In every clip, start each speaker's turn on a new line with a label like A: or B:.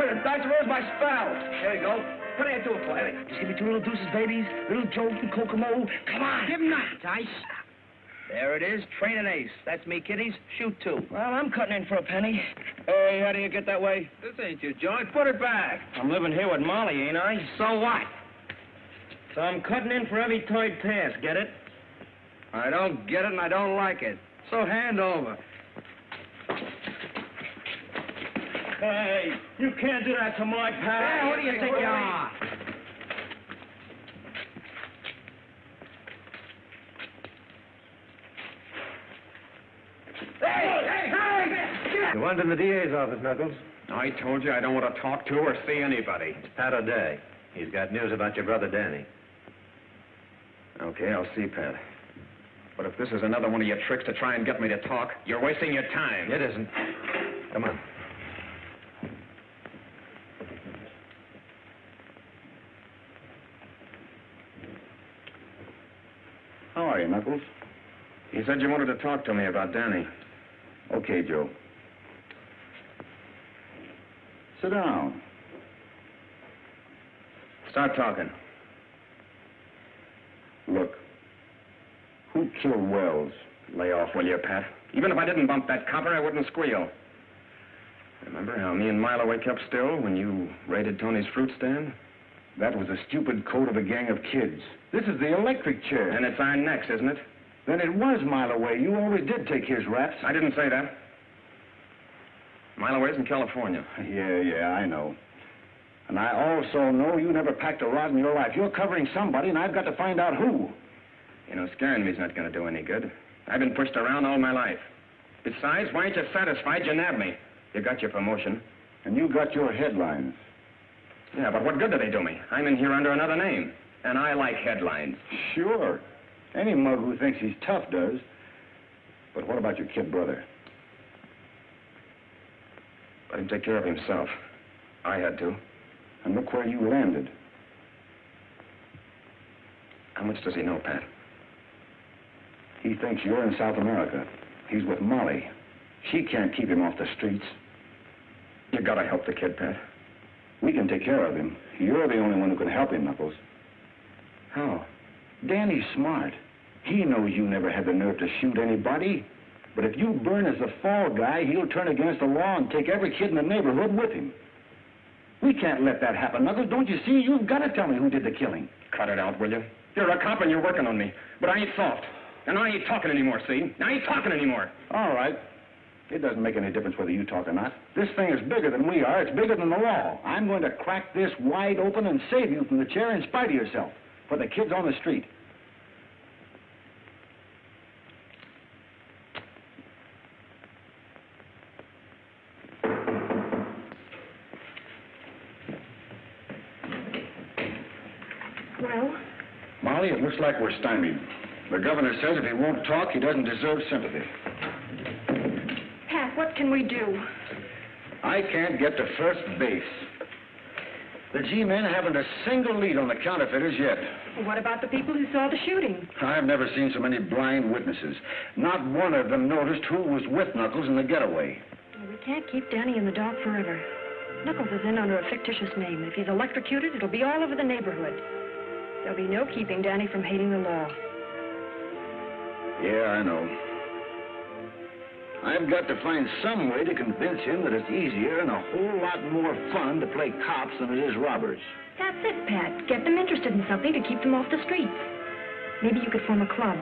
A: it, Doctor. Where's my spell? There you go. What do you do it for? Just give me 2 little deuces, babies. Little Joe from Kokomo. Come on.
B: Give him that, Joyce.
A: There it is. Train an ace. That's me, kiddies. Shoot 2.
C: Well, I'm cutting in for a penny.
A: Hey, how do you get that way?
D: This ain't you, Joyce. Put it back.
C: I'm living here with Molly, ain't I?
D: So what?
C: So I'm cutting in for every toy pass, get it?
D: I don't get it and I don't like it. So hand over.
C: Hey, you can't do that to my pal.
D: Hey, what do you think you are?
E: You went in the DA's office, Knuckles.
D: I told you I don't want to talk to or see anybody.
E: It's Pat O'Day. He's got news about your brother, Danny.
D: Okay, I'll see, Pat. But if this is another one of your tricks to try and get me to talk, you're wasting your time.
E: It isn't. Come on.
F: How are you, Knuckles?
D: You said you wanted to talk to me about Danny.
F: Okay, Joe. Sit down.
D: Start talking.
F: Look, who killed Wells?
D: Lay off, will you, Pat? Even if I didn't bump that copper, I wouldn't squeal. Remember how me and Miloway kept still when you raided Tony's fruit stand?
F: That was a stupid code of a gang of kids. This is the electric chair.
D: And it's our necks, isn't it?
F: Then it was Miloway. You always did take his raps.
D: I didn't say that. Miloway's in California.
F: Yeah, I know. And I also know you never packed a rod in your life. You're covering somebody, and I've got to find out who.
D: You know, scaring me's not going to do any good. I've been pushed around all my life. Besides, why ain't you satisfied you nabbed me? You got your promotion.
F: And you got your headlines.
D: Yeah, but what good do they do me? I'm in here under another name. And I like headlines.
F: Sure. Any mug who thinks he's tough does. But what about your kid brother?
D: Let him take care of himself. I had to.
F: And look where you landed.
D: How much does he know, Pat?
F: He thinks you're in South America. He's with Molly. She can't keep him off the streets.
D: You gotta help the kid, Pat.
F: We can take care of him. You're the only one who can help him, Knuckles.
D: How?
F: Danny's smart. He knows you never had the nerve to shoot anybody. But if you burn as the fall guy, he'll turn against the law and take every kid in the neighborhood with him. We can't let that happen, Knuckles. Don't you see? You've got to tell me who did the killing.
D: Cut it out, will you? You're a cop and you're working on me. But I ain't soft. And I ain't talking anymore, see? I ain't talking anymore.
F: All right. It doesn't make any difference whether you talk or not. This thing is bigger than we are. It's bigger than the law. I'm going to crack this wide open and save you from the chair in spite of yourself. For the kids on the street.
G: Well?
F: Molly, it looks like we're stymied. The governor says if he won't talk, he doesn't deserve sympathy.
G: Pat, what can we do?
F: I can't get to first base. The G-men haven't a single lead on the counterfeiters yet.
G: Well, what about the people who saw the shooting?
F: I've never seen so many blind witnesses. Not one of them noticed who was with Knuckles in the getaway.
G: Well, we can't keep Danny in the dark forever. Knuckles is in under a fictitious name. If he's electrocuted, it'll be all over the neighborhood. There'll be no keeping Danny from hating the law.
F: Yeah, I know. I've got to find some way to convince him that it's easier and a whole lot more fun to play cops than it is robbers.
G: That's it, Pat. Get them interested in something to keep them off the streets. Maybe you could form a club.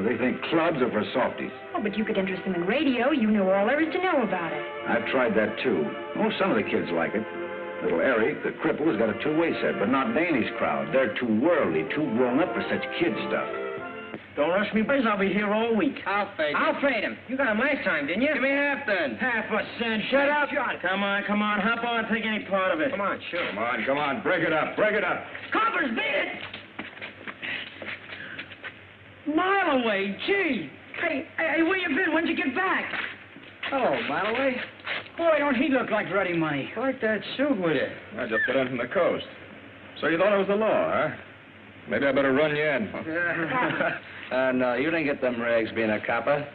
F: They think clubs are for softies.
G: Oh, but you could interest them in radio. You know all there is to know about it.
F: I've tried that, too. Oh, some of the kids like it. Little Eric, the cripple, has got a two-way set, but not Danny's crowd. They're too worldly, too grown up for such kid stuff.
C: Don't rush me, boys. I'll be here all week.
B: I'll fade him. You got him last time, didn't you?
D: Give me half, then.
C: Half a cent. Shut up. Come on. Hop on. Take any part of it.
D: Come on, sure. Come on. Break it up.
C: Coppers, beat it! Mile away. Gee. Hey, where you been? When'd you get back?
B: Hello, Miloway. Boy, don't he look like ready money.
D: Like that suit with you. I just got in from the coast. So you thought it was the law, huh? Maybe I better run you in.
E: No, you didn't get them rags being a copper.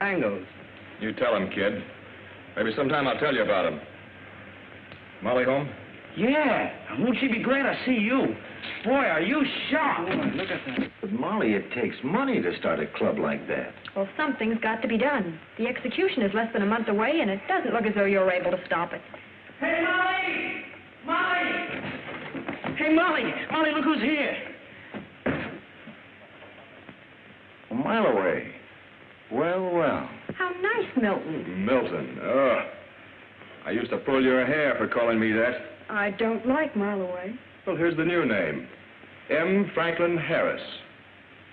B: Angles.
D: You tell him, kid. Maybe sometime I'll tell you about him. Molly home?
C: Yeah. Won't she be glad to see you? Boy, are you sharp.
F: Boy, look at that. But, Molly, it takes money to start a club like that.
G: Well, something's got to be done. The execution is less than a month away, and it doesn't look as though you're able to stop it.
C: Hey, Molly! Molly! Hey, Molly! Molly, look who's here.
F: A mile away. Well, well.
G: How nice, Milton.
D: Milton. Oh. I used to pull your hair for calling me that.
G: I don't like Mile Away.
D: Well, here's the new name. M. Franklin Harris.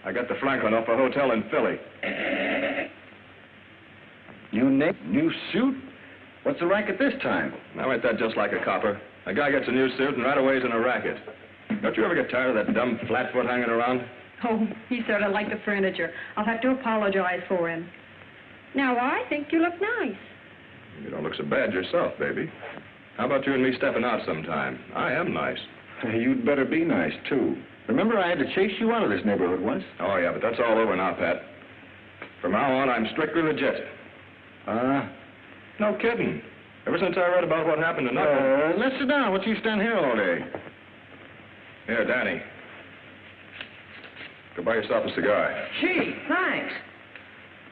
D: I got the Franklin off a hotel in Philly.
F: New name, new suit? What's the racket this time?
D: Now, ain't that just like a copper? A guy gets a new suit and right away he's in a racket. Don't you ever get tired of that dumb flatfoot hanging around?
G: Oh, he's sort of like the furniture. I'll have to apologize for him. Now, I think you look nice.
D: You don't look so bad yourself, baby. How about you and me stepping out sometime? I am nice.
F: You'd better be nice, too. Remember I had to chase you out of this neighborhood once?
D: Oh, yeah, but that's all over now, Pat. From now on, I'm strictly legit. No kidding. Ever since I read about what happened to Knuckles...
F: Let's sit down. What you stand here all day?
D: Here, Danny. Go buy yourself a cigar.
C: Gee, thanks.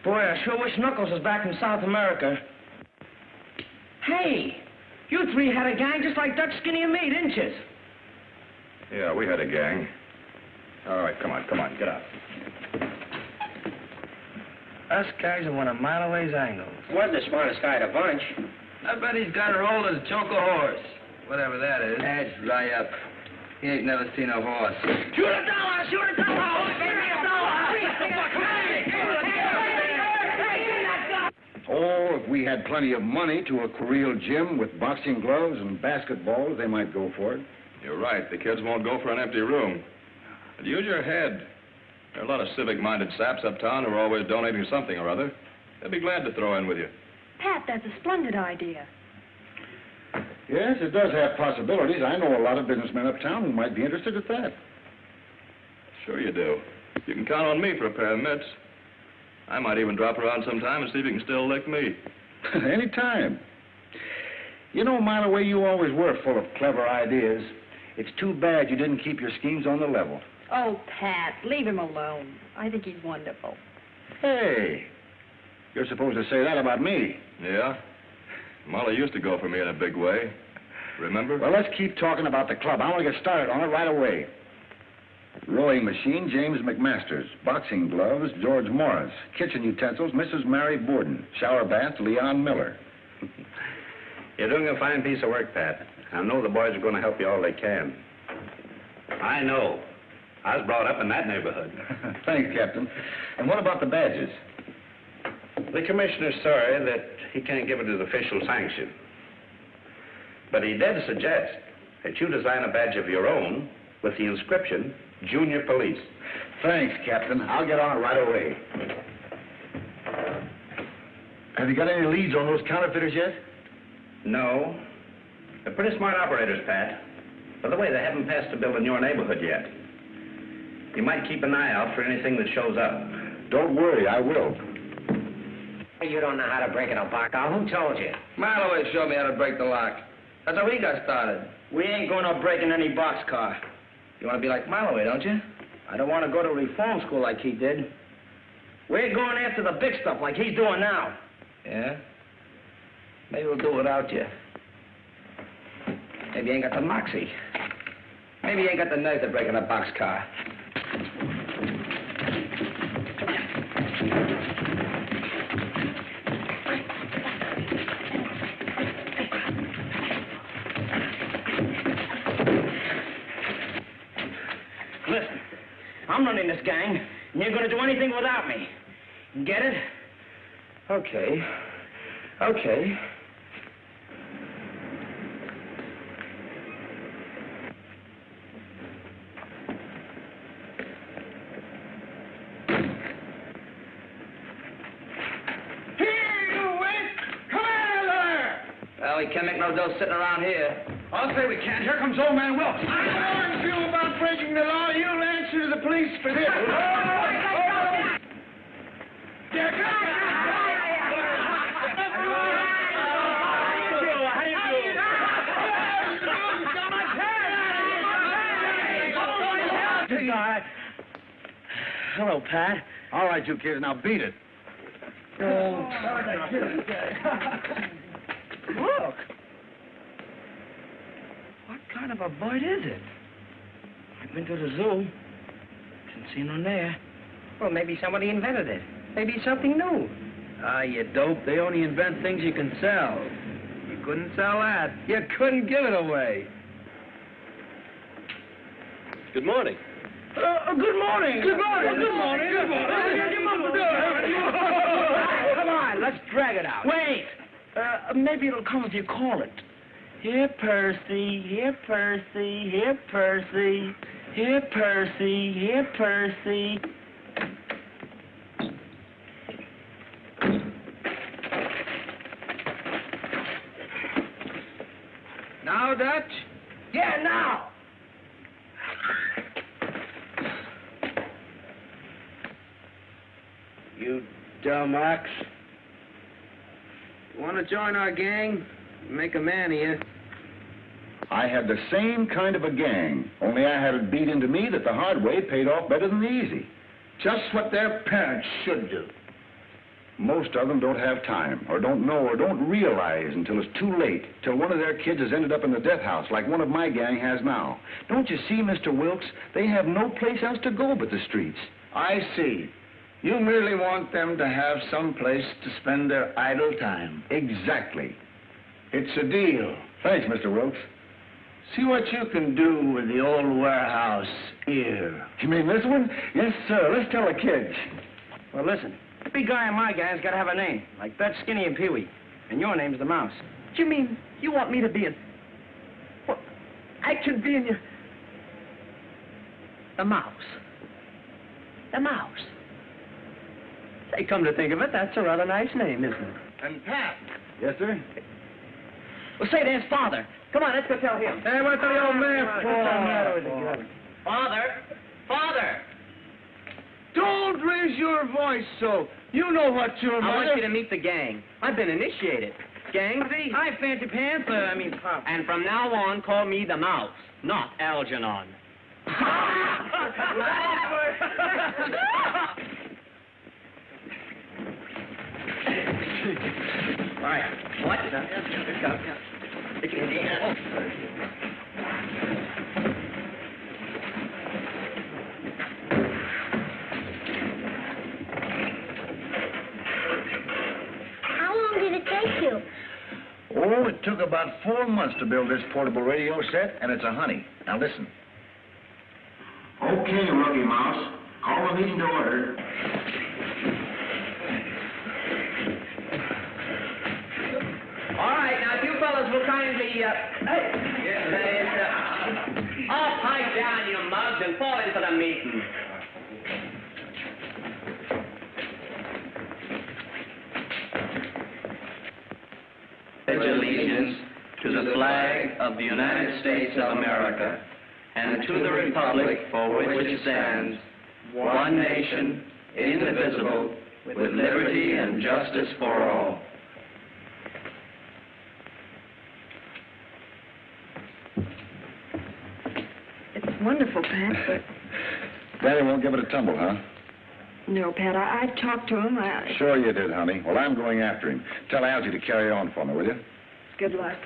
C: Boy, I sure wish Knuckles was back in South America. Hey, you three had a gang just like Dutch, Skinny, and me, didn't you?
D: Yeah, we had a gang. All right, come on, get out.
C: Us guys are one of Mile Away's angles.
B: Wasn't the smartest guy of the bunch.
E: I bet he's got her old as a choke a horse. Whatever that is. That's dry up. He ain't never seen a horse.
C: Shoot a dollar! Shoot a dollar!
F: Oh, if we had plenty of money to a real gym with boxing gloves and basketballs, they might go for it.
D: You're right. The kids won't go for an empty room. But use your head. There are a lot of civic-minded saps uptown who are always donating something or other. They'll be glad to throw in with you.
G: Pat, that's a splendid idea.
F: Yes, it does have possibilities. I know a lot of businessmen uptown who might be interested at that.
D: Sure you do. You can count on me for a pair of mitts. I might even drop around sometime and see if you can still lick me.
F: Any time. You know, Mile Away, you always were full of clever ideas. It's too bad you didn't keep your schemes on the level.
G: Oh, Pat, leave him alone. I think he's wonderful.
F: Hey, you're supposed to say that about me.
D: Yeah? Molly used to go for me in a big way. Remember?
F: Well, let's keep talking about the club. I want to get started on it right away. Rowing machine, James McMasters. Boxing gloves, George Morris. Kitchen utensils, Mrs. Mary Borden. Shower bath, Leon Miller.
B: You're doing a fine piece of work, Pat. I know the boys are going to help you all they can. I know. I was brought up in that neighborhood.
F: Thanks, Captain. And what about the badges?
B: The commissioner's sorry that he can't give it his official sanction. But he did suggest that you design a badge of your own with the inscription, Junior Police.
F: Thanks, Captain. I'll get on it right away. Have you got any leads on those counterfeiters yet?
B: No. They're pretty smart operators, Pat. By the way, they haven't passed a bill in your neighborhood yet. You might keep an eye out for anything that shows up.
F: Don't worry, I will.
B: You don't know how to break an alpaca. Who told you?
E: Mile Away showed me how to break the lock. That's how he got started.
C: We ain't going to break in any boxcar.
E: You want to be like Mile Away, don't you?
C: I don't want to go to reform school like he did. We're going after the big stuff like he's doing now.
E: Yeah? Maybe we'll do without you. Maybe you ain't got the moxie. Maybe you ain't got the nerve to break in a boxcar.
C: Listen, I'm running this gang, and you're going to do anything without me. Get it?
B: Okay. Okay.
E: Well, we can't make no dough sitting around here.
C: I'll say we can't. Here comes old man Wilkes.
A: I warned you about breaking the law. You'll answer to the police for this.
C: Hello, Pat.
F: All right, you kids, now beat it.
C: Oh. Look. What kind of a bird is it? I've been to the zoo. Didn't see none there.
E: Well, maybe somebody invented it. Maybe it's something new.
C: Ah, you dope. They only invent things you can sell.
E: You couldn't sell that.
C: You couldn't give it away.
D: Good morning.
C: Good morning. Good morning. Good morning. Good morning. Come on, let's drag it out. Wait. Maybe it'll come if you call it. Here, Percy. Here, Percy. Here, Percy. Here, Percy. Here, Percy.
E: Now, Dutch?
C: Yeah, now.
E: You dumb ox. Want to join our gang? Make a man of you.
F: I had the same kind of a gang, only I had it beat into me that the hard way paid off better than the easy.
A: Just what their parents should do.
F: Most of them don't have time, or don't know, or don't realize until it's too late, till one of their kids has ended up in the death house like one of my gang has now. Don't you see, Mr. Wilkes? They have no place else to go but the streets.
A: I see. You merely want them to have some place to spend their idle time.
F: Exactly.
A: It's a deal.
F: Thanks, Mr. Wilkes.
A: See what you can do with the old warehouse here.
F: You mean this one? Yes, sir. Let's tell the kids.
C: Well, listen. The big guy in my gang's got to have a name, like Bet, Skinny, and Pee-wee. And your name's the Mouse.
H: You mean you want me to be in... What? I can be in your...
C: The Mouse. The Mouse. Say, come to think of it, that's a rather nice name, isn't it?
A: And Pat.
F: Yes, sir?
C: Well, say, there's Father. Come on, let's go tell him.
E: Hey, what's the old man
C: What's the matter with you?
E: Father? Father!
A: Don't raise your voice so. You know what your mother...
E: I want you to meet the gang. I've been initiated. Gang, see?
C: Hi, Fancy Pants. Pop.
E: And from now on, call me the Mouse, not Algernon.
C: All right. What?
I: How long did it take you?
F: Oh, it took about 4 months to build this portable radio set, and it's a honey. Now listen. Okay, Rookie Mouse. Call the meeting to order.
E: All right, now, if you fellas will kindly, all pipe down, you mugs, and fall into the meeting. Pledge allegiance to the flag of the United States of America and to the republic for which it stands, one nation, indivisible, with liberty and justice for all.
G: It's wonderful, Pat, but...
F: Daddy won't give it a tumble, huh?
G: No, Pat, I talked to him.
F: Sure you did, honey. Well, I'm going after him. Tell Algie to carry on for me, will you?
G: Good luck.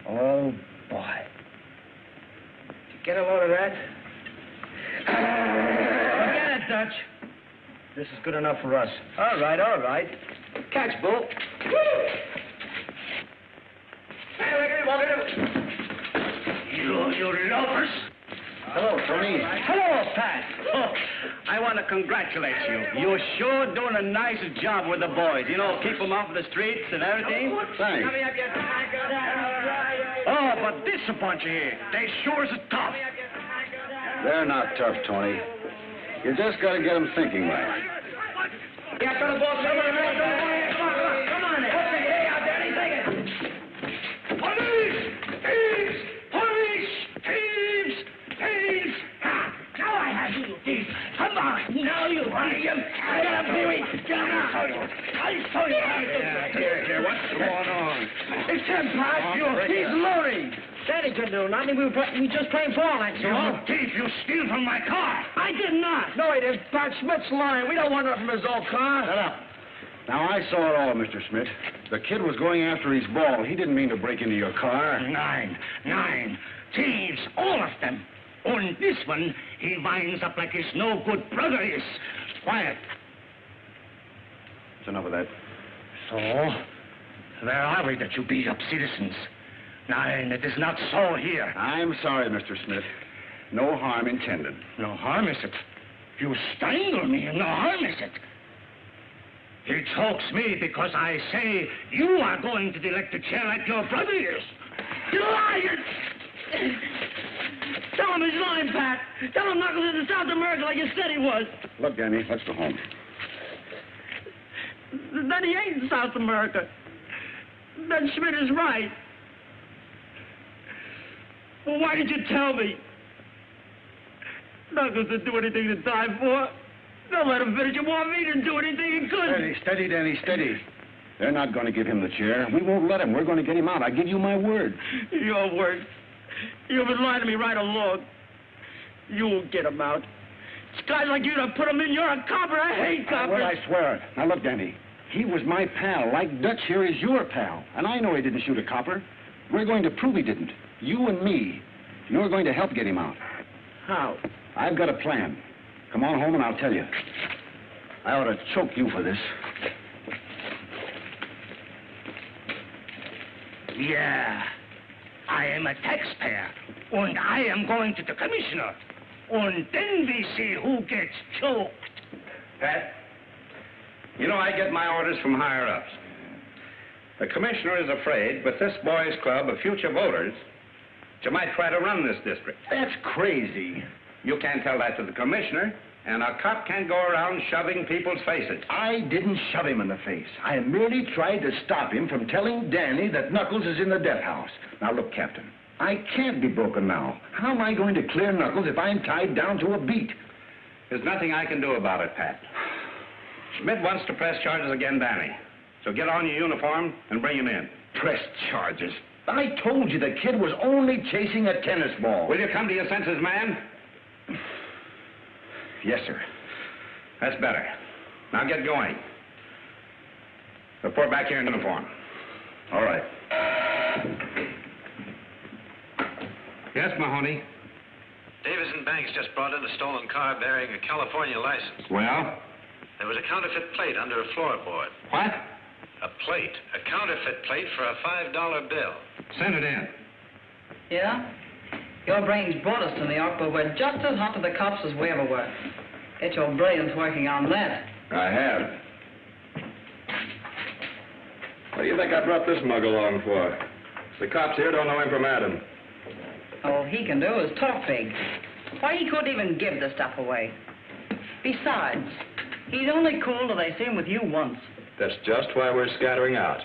C: Oh, boy. Did you get a load of that? Forget it, Dutch. This is good enough for us. All right, all right. Catch, Bull.
A: You loafers.
F: Hello, Tony.
C: Hello, Pat. Oh, I want to congratulate you. You're sure doing a nice job with the boys. You know, keep them off the streets and everything.
F: Thanks.
C: Oh, but this a bunch of here. They sure is tough.
F: They're not tough, Tony. You just got to get them thinking right.
C: Yeah, come on, boss. Come on. Hey, out there, take it.
A: Thieves! Now I have you, thieves. Come on. Now you want him. Get up, Pee-wee. Get him out. I'll show you how to do it.
D: Here, what's going on?
A: It's him, Pat. He's loading.
C: Daddy couldn't do nothing. We were just playing ball, that's all.
A: You thief! You steal from my car!
C: I did not. No, he didn't. Pat Schmidt's lying. We don't want nothing from his old car.
F: Shut up. Now, I saw it all, Mr. Schmidt. The kid was going after his ball. He didn't mean to break into your car.
A: Nine. Thieves, all of them. On this one, he winds up like his no-good brother is. Quiet.
F: That's enough of that.
A: So, where are we that you beat up citizens? Nine, it is not so here.
F: I'm sorry, Mr. Schmidt. No harm intended.
A: No harm, is it? You strangle me, no harm, is it? He chokes me because I say you are going to the electric chair like your brother is. You liar!
C: Tell him he's lying, Pat. Tell him Knuckles is in South America like you said he was.
F: Look, Danny, let's go home.
C: Then he ain't in South America. Then Schmidt is right. Well, why did you tell me? Knuckles didn't do anything to die for. Don't let him finish. You want me to do anything he could.
F: Steady, Danny, steady. They're not going to give him the chair. We won't let him. We're going to get him out. I give you my word.
C: Your word. You've been lying to me right along. You'll get him out. It's guys like you that put him in. You're a copper. I hate coppers.
F: Well, I swear it. Now, look, Danny. He was my pal, like Dutch here is your pal. And I know he didn't shoot a copper. We're going to prove he didn't. You and me. You're going to help get him out.
C: How?
F: I've got a plan. Come on home and I'll tell you. I ought to choke you for this.
A: Yeah. I am a taxpayer. And I am going to the commissioner. And then we see who gets choked.
B: Pat, you know I get my orders from higher-ups. The commissioner is afraid with this boys' club of future voters that you might try to run this district.
F: That's crazy.
B: You can't tell that to the commissioner, and a cop can't go around shoving people's faces.
F: I didn't shove him in the face. I merely tried to stop him from telling Danny that Knuckles is in the death house. Now, look, Captain, I can't be broken now. How am I going to clear Knuckles if I'm tied down to a beat?
B: There's nothing I can do about it, Pat. Schmidt wants to press charges against Danny. So get on your uniform and bring him in.
F: Press charges? I told you the kid was only chasing a tennis ball.
B: Will you come to your senses, man?
F: Yes, sir.
B: That's better. Now get going. Report back here in uniform.
F: All right.
B: Yes, Mahoney.
J: Davis and Banks just brought in a stolen car bearing a California license.
B: Well?
J: There was a counterfeit plate under a floorboard.
B: What?
J: A plate. A counterfeit plate for a $5 bill.
B: Send it in.
K: Yeah? Your brains brought us to New York, but we're just as hot to the cops as we ever were. Get your brains working on that.
D: I have. What do you think I brought this mug along for? The cops here don't know him from Adam.
K: All he can do is talk big. Why, he couldn't even give the stuff away. Besides, he's only cool till they see him with you once.
D: That's just why we're scattering out.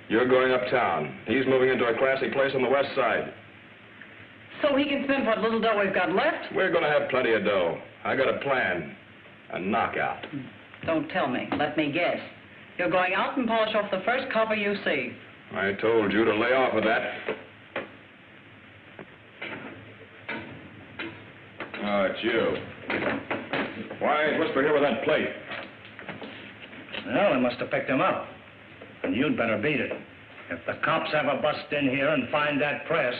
D: You're going uptown. He's moving into a classy place on the west side.
K: So he can spend what little dough we've got left?
D: We're going to have plenty of dough. I got a plan. A knockout.
K: Don't tell me. Let me guess. You're going out and polish off the first copper you see.
D: I told you to lay off of that. Oh, it's you. Why, whisper here with that plate?
A: Well, they must have picked him up. And you'd better beat it. If the cops ever bust in here and find that press,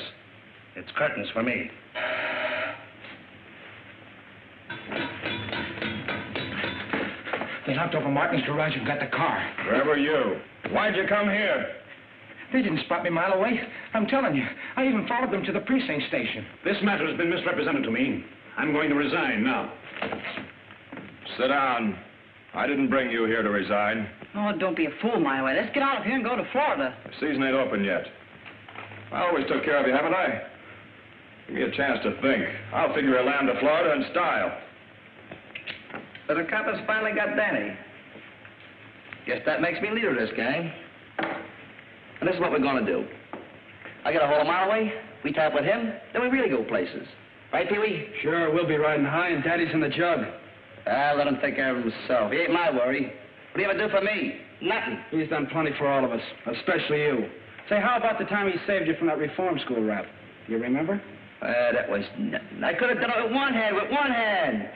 A: it's curtains for me. They knocked over Martin's garage and got the car.
D: Where were you? Why'd you come here?
C: They didn't spot me a mile away. I'm telling you. I even followed them to the precinct station.
F: This matter has been misrepresented to me. I'm going to resign now.
D: Sit down. I didn't bring you here to resign.
K: Oh, don't be a fool, my way. Let's get out of here and go to Florida.
D: The season ain't open yet. I always took care of you, haven't I? Give me a chance to think. I'll figure a land to Florida in style.
E: So the coppers finally got Danny. Guess that makes me leader of this gang. And this is what we're going to do. I get a hold of Marway, we tie up with him, then we really go places. Right, Pee-wee?
C: Sure, we'll be riding high and Daddy's in the jug.
E: Let him take care of himself. He ain't my worry. What do you ever do for me? Nothing.
C: He's done plenty for all of us, especially you. Say, how about the time he saved you from that reform school rap?
F: You remember?
C: That was nothing. I could have done it with one hand.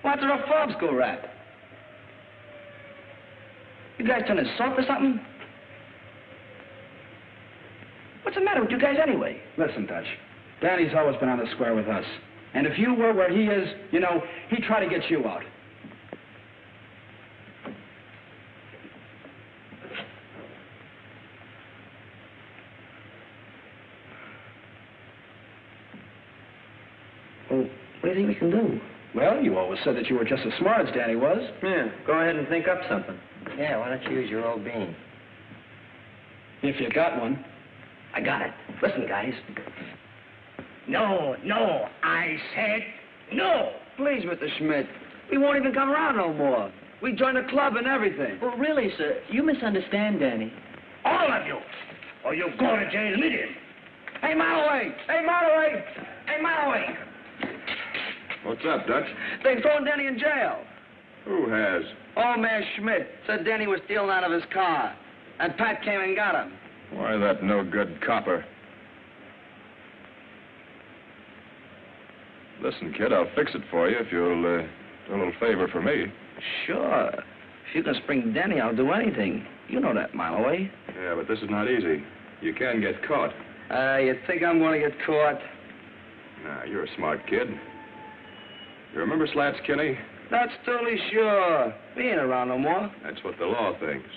C: What's a farm school rat? You guys turning soft or something? What's the matter with you guys anyway?
F: Listen, Dutch. Danny's always been on the square with us. And if you were where he is, you know, he'd try to get you out.
C: Well, what do you think we can do?
F: Well, you always said that you were just as smart as Danny was.
E: Yeah, go ahead and think up something. Yeah, why don't you use your old bean?
F: If you got one.
C: I got it. Listen, guys.
A: No, I said no.
C: Please, Mr. Schmidt. We won't even come around no more. We joined the club and everything.
H: Well, really, sir, you misunderstand Danny.
A: All of you. Or you go to jail with him.
C: Hey, Malloway! Hey, Malloway! Hey, Malloway!
D: What's up, Dutch?
C: They've thrown Danny in jail.
D: Who has?
C: Old man Schmidt said Danny was stealing out of his car. And Pat came and got him.
D: Why, that no-good copper. Listen, kid, I'll fix it for you if you'll do a little favor for me.
C: Sure. If you can spring Danny, I'll do anything. You know that, Malloway.
D: Yeah, but this is not easy. You can get caught.
C: You think I'm going to get caught?
D: Nah, you're a smart kid. You remember Slats Kinney?
C: Not totally sure. He ain't around no more.
D: That's what the law thinks.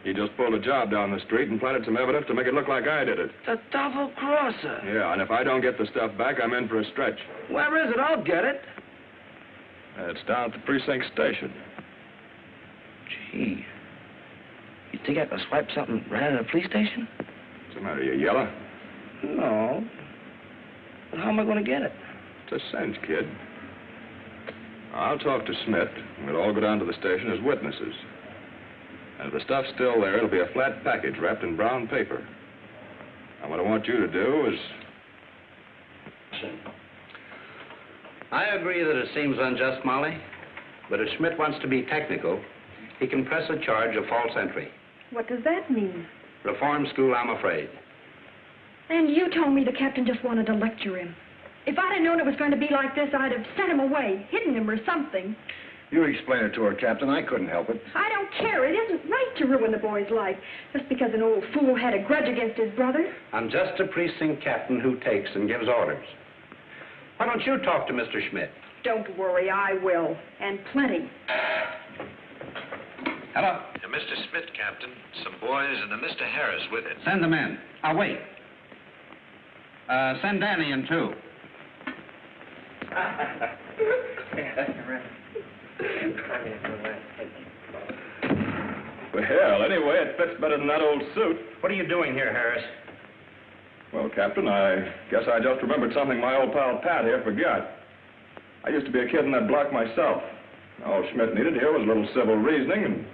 D: He just pulled a job down the street and planted some evidence to make it look like I did it.
C: The double-crosser.
D: Yeah, and if I don't get the stuff back, I'm in for a stretch.
C: Where is it? I'll get it.
D: It's down at the precinct station.
C: Gee. You think I could swipe something right out of the police station?
D: What's the matter, you yeller?
C: No. But how am I going to get it?
D: It's a cinch, kid. I'll talk to Smith, and we'll all go down to the station as witnesses. And if the stuff's still there, it'll be a flat package wrapped in brown paper. And what I want you to do is...
B: I agree that it seems unjust, Molly. But if Schmidt wants to be technical, he can press a charge of false entry.
G: What does that mean?
B: Reform school, I'm afraid.
G: And you told me the captain just wanted to lecture him. If I'd have known it was going to be like this, I'd have sent him away, hidden him or something.
F: You explain it to her, Captain. I couldn't help it.
G: I don't care. It isn't right to ruin the boy's life just because an old fool had a grudge against his brother.
B: I'm just a precinct captain who takes and gives orders. Why don't you talk to Mr. Schmidt?
G: Don't worry, I will. And plenty.
B: Hello?
J: Mr. Smith, Captain. Some boys and a Mr. Harris with it.
B: Send them in. I'll wait. Send Danny in, too.
D: Well, anyway, it fits better than that old suit.
B: What are you doing here, Harris?
D: Well, Captain, I guess I just remembered something my old pal Pat here forgot. I used to be a kid in that block myself. All Schmidt needed here was a little civil reasoning and...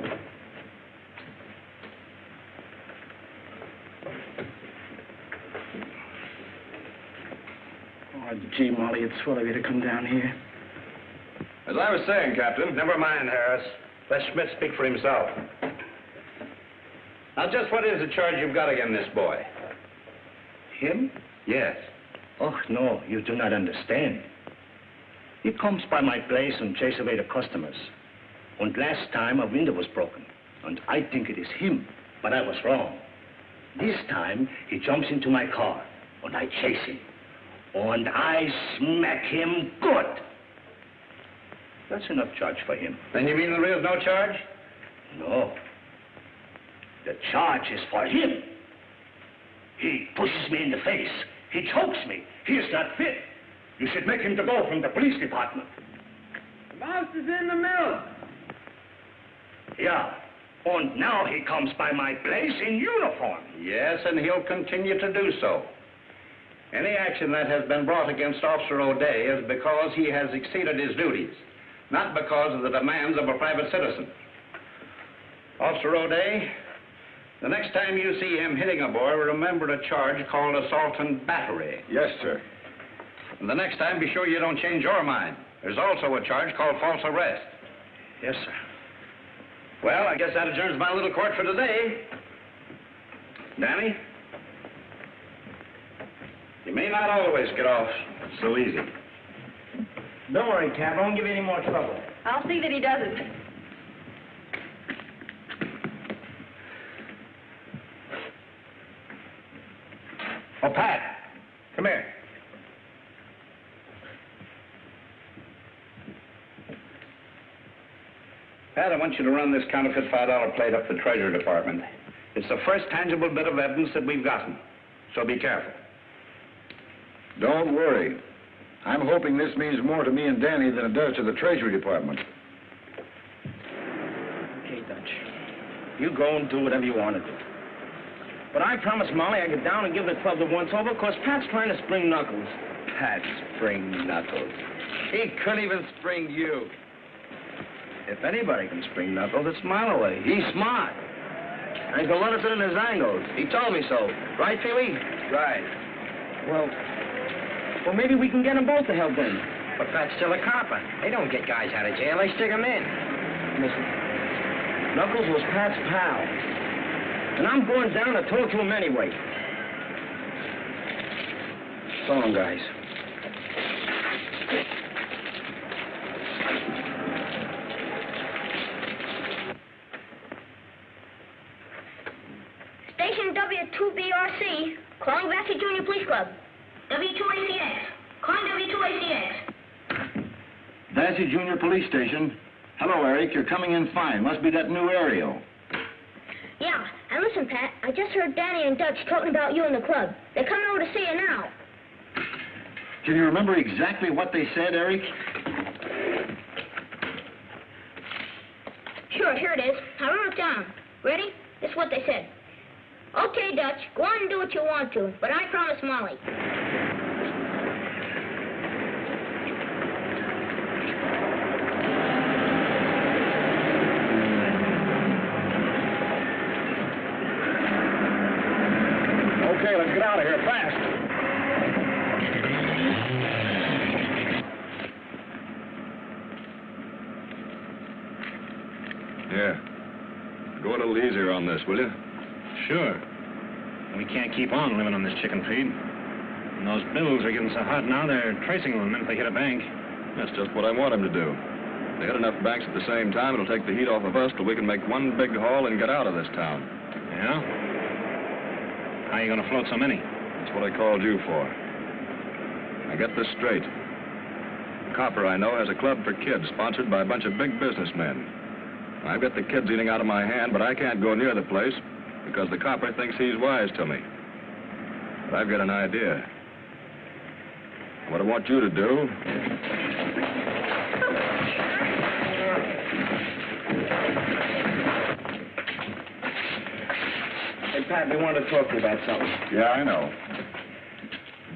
F: Oh, gee, Molly, it's swell of you to come down here.
D: As I was saying, Captain...
B: Never mind, Harris. Let Schmidt speak for himself. Now, just what is the charge you've got against this boy?
A: Him?
B: Yes.
A: Oh, no, you do not understand. He comes by my place and chases away the customers. And last time a window was broken. And I think it is him, but I was wrong. This time he jumps into my car and I chase him. And I smack him good. That's enough charge for him.
B: Then you mean there is no charge?
A: No. The charge is for him. He pushes me in the face. He chokes me. He is not fit. You should make him to go from the police department.
C: The mouse is in the mill.
A: Yeah. And now he comes by my place in uniform.
B: Yes, and he'll continue to do so. Any action that has been brought against Officer O'Day is because he has exceeded his duties, not because of the demands of a private citizen. Officer O'Day, the next time you see him hitting a boy, remember a charge called assault and battery.
D: Yes, sir.
B: And the next time, be sure you don't change your mind. There's also a charge called false arrest.
A: Yes, sir.
B: Well, I guess that adjourns my little court for today. Danny? You may not always get off so easy.
C: Don't worry, Cap. I won't give you any more trouble.
G: I'll see that he doesn't.
C: Oh, Pat, come here.
B: Pat, I want you to run this counterfeit $5 plate up the Treasury Department. It's the first tangible bit of evidence that we've gotten, so be careful.
F: Don't worry. I'm hoping this means more to me and Danny than it does to the Treasury Department.
C: Okay, Dutch. You go and do whatever you want to do. But I promise Molly I'll get down and give the club the once-over, because Pat's trying to spring Knuckles.
F: Pat spring Knuckles. He couldn't even spring you.
C: If anybody can spring Knuckles, it's Mile Away. He's smart. And he can let us in his angles. He told me so. Right, Pee-wee?
F: Right.
C: Well, maybe we can get them both to help in.
H: But Pat's still a copper. They don't get guys out of jail. They stick them in.
C: Listen, Knuckles was Pat's pal. And I'm going down to talk to him anyway. So long, guys.
I: Station W2BRC, calling back to Junior Police Club. W2ACX, calling W2ACX.
F: Dancy Junior Police Station. Hello, Eric. You're coming in fine. Must be that new aerial.
I: Yeah, and listen, Pat, I just heard Danny and Dutch talking about you in the club. They're coming over to see you now.
F: Can you remember exactly what they said, Eric?
I: Sure, here it is. I wrote it down. Ready? This is what they said. Okay, Dutch, go on and do what you want to, but I promise Molly.
F: Okay, let's get out of here fast.
D: Yeah. Go a little easier on this, will you?
A: Sure. We can't keep on living on this chicken feed. And those bills are getting so hot now, they're tracing them the minute they hit a bank.
D: That's just what I want them to do. If they hit enough banks at the same time, it'll take the heat off of us till we can make one big haul and get out of this town.
A: Yeah? How are you going to float so many?
D: That's what I called you for. Now get this straight. The copper I know has a club for kids sponsored by a bunch of big businessmen. I've got the kids eating out of my hand, but I can't go near the place because the copper thinks he's wise to me. But I've got an idea. What I want you to do...
C: Hey, Pat, we wanted to talk to you about something.
F: Yeah, I know.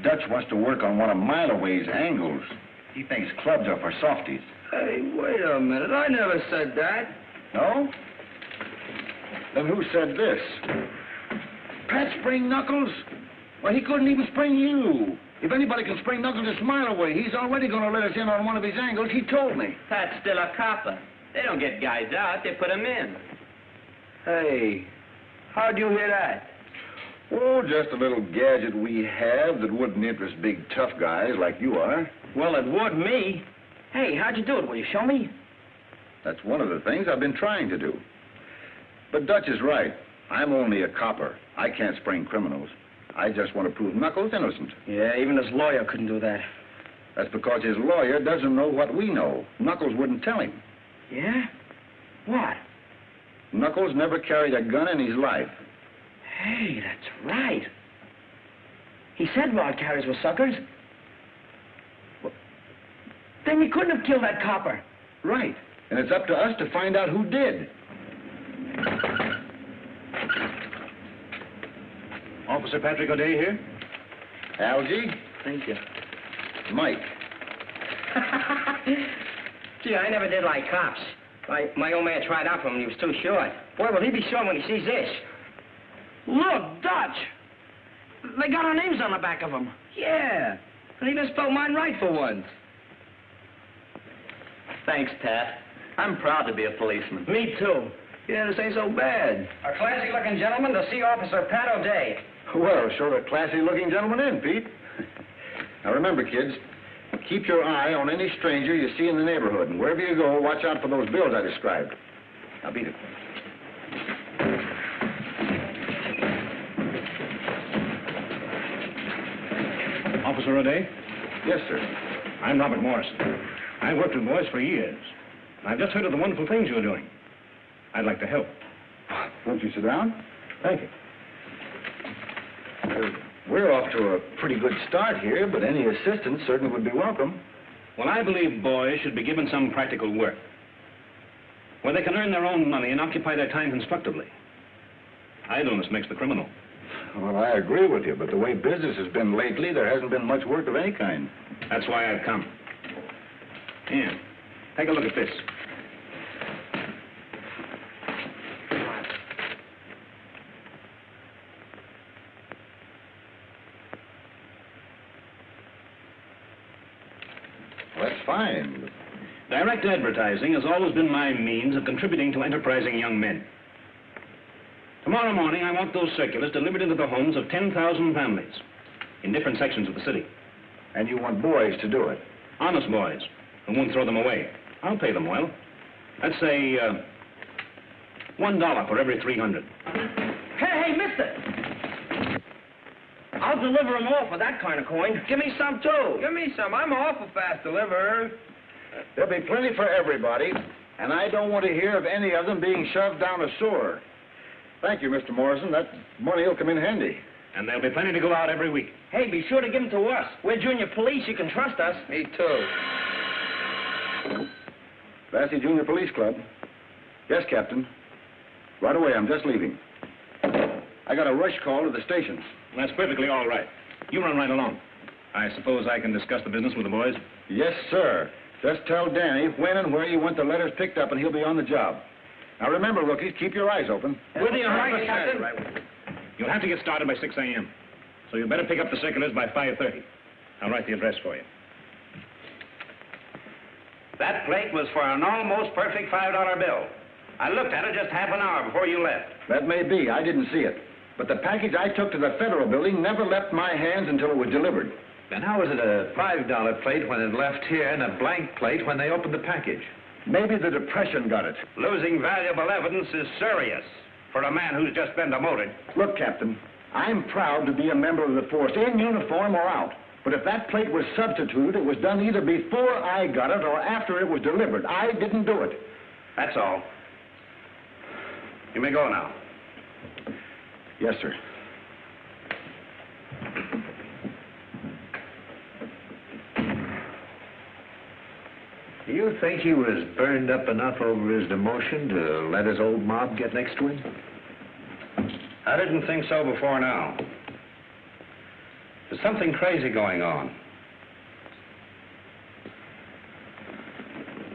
F: Dutch wants to work on one of Mile Away's angles. He thinks clubs are for softies.
C: Hey, wait a minute. I never said that.
F: No? Then who said this? Pat spring Knuckles? Well, he couldn't even spring you. If anybody can spring Knuckles, it's Mile Away. He's already going to let us in on one of his angles. He told me.
E: Pat's still a copper. They don't get guys out, they put them in.
C: Hey, how'd you hear that?
F: Oh, just a little gadget we have that wouldn't interest big, tough guys like you are.
C: Well, it would me. Hey, how'd you do it? Will you show me?
F: That's one of the things I've been trying to do. But Dutch is right. I'm only a copper. I can't spring criminals. I just want to prove Knuckles innocent.
C: Yeah, even his lawyer couldn't do that.
F: That's because his lawyer doesn't know what we know. Knuckles wouldn't tell him.
C: Yeah? What?
F: Knuckles never carried a gun in his life.
C: Hey, that's right. He said rod carriers were suckers. Well, then he couldn't have killed that copper.
F: Right. And it's up to us to find out who did.
A: Officer Patrick O'Day here.
F: Algie?
C: Thank you.
F: Mike.
H: Gee, I never did like cops. My old man tried out for him and he was too short. Boy, will he be short when he sees this.
C: Look, Dutch. They got our names on the back of them.
H: Yeah. And he even spelled mine right for once.
E: Thanks, Pat. I'm proud to be a policeman.
C: Me too.
H: Yeah, this ain't so bad.
K: A classy-looking gentleman to see Officer Pat O'Day.
F: Well, sure a classy-looking gentleman in, Pete. Now remember, kids, keep your eye on any stranger you see in the neighborhood, and wherever you go, watch out for those bills I described. Now beat it.
A: Officer O'Day?
F: Yes, sir.
A: I'm Robert Morrison. I've worked with boys for years. I've just heard of the wonderful things you're doing. I'd like to help.
F: Won't you sit down?
A: Thank you.
F: We're off to a pretty good start here, but any assistance certainly would be welcome.
A: Well, I believe boys should be given some practical work, where they can earn their own money and occupy their time constructively. Idleness makes the criminal.
F: Well, I agree with you, but the way business has been lately, there hasn't been much work of any kind.
A: That's why I've come. Here, take a look at this.
F: Well, that's fine.
A: Direct advertising has always been my means of contributing to enterprising young men. Tomorrow morning, I want those circulars delivered into the homes of 10,000 families in different sections of the city.
F: And you want boys to do it?
A: Honest boys who won't throw them away. I'll pay them well. Let's say $1 for every 300.
C: Hey, mister! I'll deliver them all for that kind of coin. Give me some, too.
H: Give me some. I'm an awful fast deliverer.
F: There'll be plenty for everybody, and I don't want to hear of any of them being shoved down a sewer. Thank you, Mr. Morrison. That money will come in handy.
A: And there'll be plenty to go out every week.
C: Hey, be sure to give them to us. We're junior police. You can trust us.
H: Me too.
F: Bassy Junior Police Club. Yes, Captain. Right away, I'm just leaving. I got a rush call to the station.
A: That's perfectly all right. You run right along. I suppose I can discuss the business with the boys?
F: Yes, sir. Just tell Danny when and where you want the letters picked up, and he'll be on the job. Now, remember, rookies, keep your eyes open.
C: With you, right, Captain.
A: You'll have to get started by 6 a.m., so you better pick up the circulars by 5:30. I'll write the address for you.
B: That plate was for an almost perfect $5 bill. I looked at it just half an hour before you left.
F: That may be. I didn't see it. But the package I took to the Federal Building never left my hands until it was delivered.
J: Then how is it a $5 plate when it left here and a blank plate when they opened the package?
F: Maybe the Depression got it.
B: Losing valuable evidence is serious for a man who's just been demoted.
F: Look, Captain, I'm proud to be a member of the force, in uniform or out. But if that plate was substituted, it was done either before I got it or after it was delivered. I didn't do it.
B: That's all. You may go now.
F: Yes, sir.
J: Do you think he was burned up enough over his demotion to let his old mob get next to him?
B: I didn't think so before now. There's something crazy going on.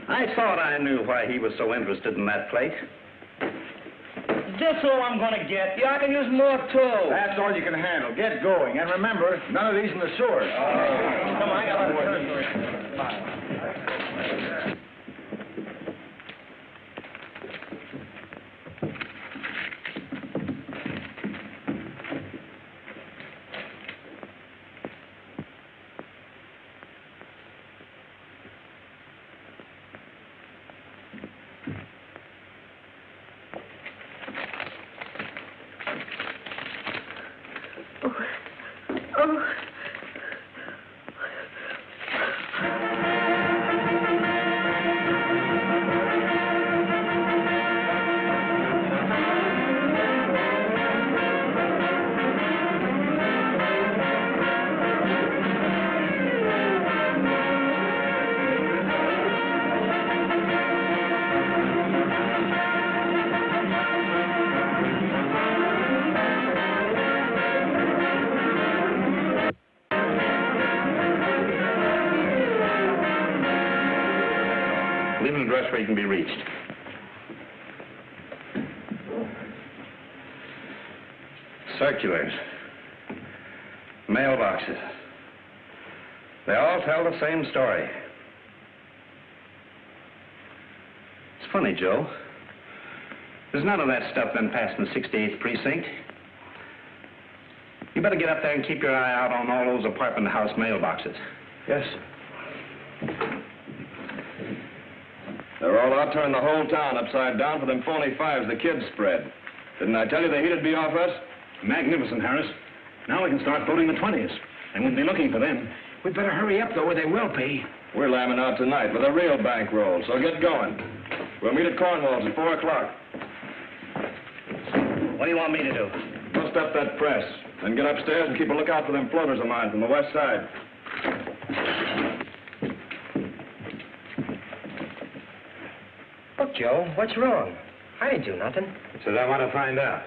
B: I thought I knew why he was so interested in that plate.
C: Is this all I'm gonna get? Yeah, I can use more, too.
F: That's all you can handle. Get going. And remember, none of these in the sewer.
C: Come on, I got a lot of territory.
B: Leave an address where you can be reached. Circulars. Mailboxes. They all tell the same story. It's funny, Joe. There's none of that stuff been passed in the 68th precinct. You better get up there and keep your eye out on all those apartment house mailboxes.
J: Yes.
D: They're all out turning the whole town upside down for them phony fives the kids spread. Didn't I tell you the heat'd be off us?
F: Magnificent, Harris. Now we can start voting the 20s. They won't be looking for them.
C: We'd better hurry up, though, or they will be.
D: We're lambing out tonight with a real bankroll, so get going. We'll meet at Cornwall's at 4 o'clock.
H: What do you want me to do?
D: Bust up that press, then get upstairs and keep a lookout for them floaters of mine from the west side.
H: Look, Joe, what's wrong? I didn't do nothing.
J: That's what I want to find out.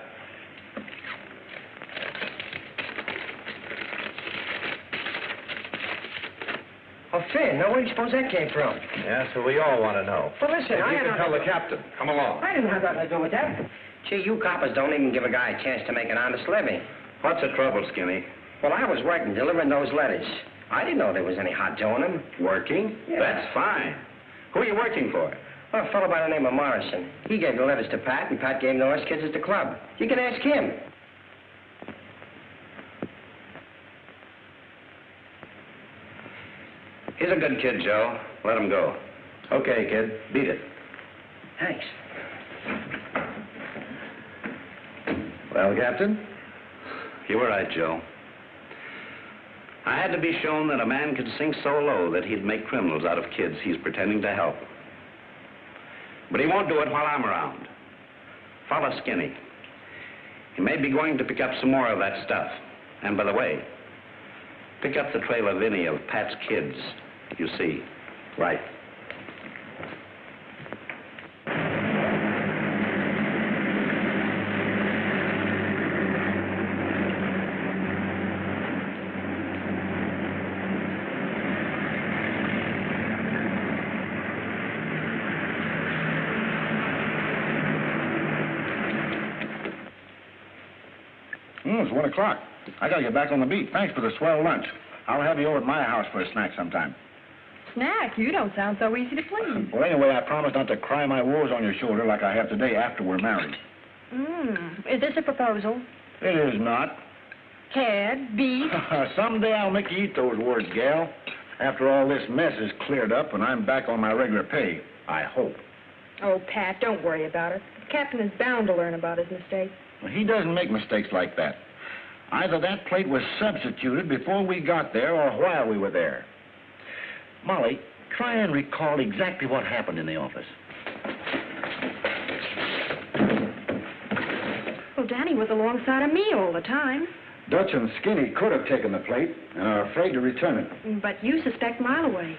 H: Oh, Finn, now where do you suppose that came from?
J: Yeah, so we all want to know.
H: Well, listen,
J: You can tell the captain. Come along.
H: I didn't have nothing to do with that. Gee, you coppers don't even give a guy a chance to make an honest living.
B: What's the trouble, Skinny?
H: Well, I was working, delivering those letters. I didn't know there was any hot dough in them.
B: Working?
H: Yeah.
B: That's fine. Who are you working for?
H: Well, a fellow by the name of Morrison. He gave the letters to Pat, and Pat gave them to us kids at the club. You can ask him.
B: He's a good kid, Joe. Let him go. Okay, kid. Beat it.
H: Thanks.
B: Well, Captain, you were right, Joe. I had to be shown that a man could sink so low that he'd make criminals out of kids he's pretending to help. But he won't do it while I'm around. Follow Skinny. He may be going to pick up some more of that stuff. And by the way, pick up the trail of any of Pat's kids you see. Right.
F: It's 1 o'clock. I gotta get back on the beat. Thanks for the swell lunch. I'll have you over at my house for a snack sometime.
G: Snack? You don't sound so easy to please.
F: Well, anyway, I promise not to cry my woes on your shoulder like I have today after we're married.
G: Is this a proposal?
F: It is not.
G: Head, beef?
F: Someday I'll make you eat those words, gal. After all this mess is cleared up and I'm back on my regular pay, I hope.
G: Oh, Pat, don't worry about it. The captain is bound to learn about his mistake.
F: Well, he doesn't make mistakes like that. Either that plate was substituted before we got there or while we were there. Molly, try and recall exactly what happened in the office.
G: Well, Danny was alongside of me all the time.
F: Dutch and Skinny could have taken the plate and are afraid to return it.
G: But you suspect Mileway.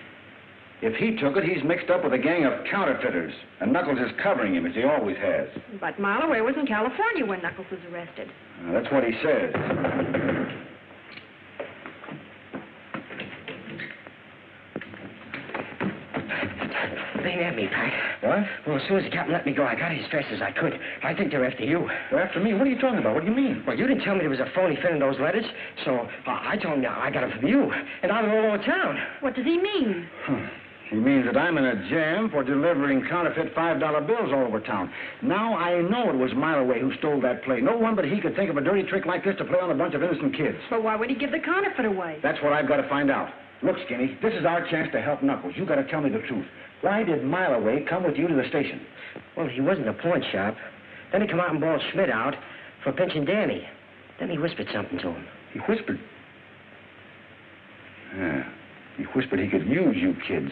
F: If he took it, he's mixed up with a gang of counterfeiters, and Knuckles is covering him, as he always has.
G: But Mileway was in California when Knuckles was arrested.
F: That's what he says.
H: They nabbed me, Pat.
F: What?
H: Well, as soon as the captain let me go, I got as fast as I could. I think they're after you.
F: They're after me? What are you talking about? What do you mean?
H: Well, you didn't tell me there was a phony Finn in those letters, so I told him I got them from you, and now they're all over town.
G: What does he mean?
F: He means that I'm in a jam for delivering counterfeit $5 bills all over town. Now I know it was Mileway who stole that plate. No one but he could think of a dirty trick like this to play on a bunch of innocent kids.
G: But why would he give the counterfeit away?
F: That's what I've got to find out. Look, Skinny, this is our chance to help Knuckles. You got to tell me the truth. Why did Mileway come with you to the station?
H: Well, he was in a pawn shop. Then he come out and bawled Schmidt out for pinching Danny. Then he whispered something to him.
F: He whispered? Yeah. He whispered he could use you kids.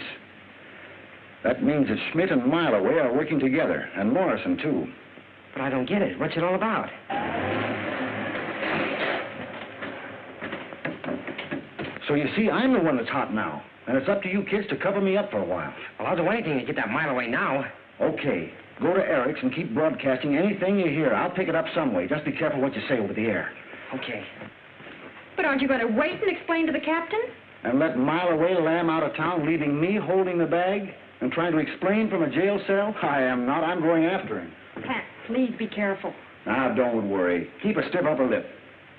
F: That means that Schmidt and Mileway are working together, and Morrison, too.
H: But I don't get it. What's it all about?
F: So you see, I'm the one that's hot now, and it's up to you kids to cover me up for a while.
H: Well, I'll do anything to get that Mileway now.
F: Okay. Go to Eric's and keep broadcasting anything you hear. I'll pick it up some way. Just be careful what you say over the air.
H: Okay.
G: But aren't you going to wait and explain to the captain?
F: And let Mileway lamb out of town, leaving me holding the bag and trying to explain from a jail cell? I am not. I'm going after him.
G: Pat, please be careful.
F: Now, don't worry. Keep a stiff upper lip.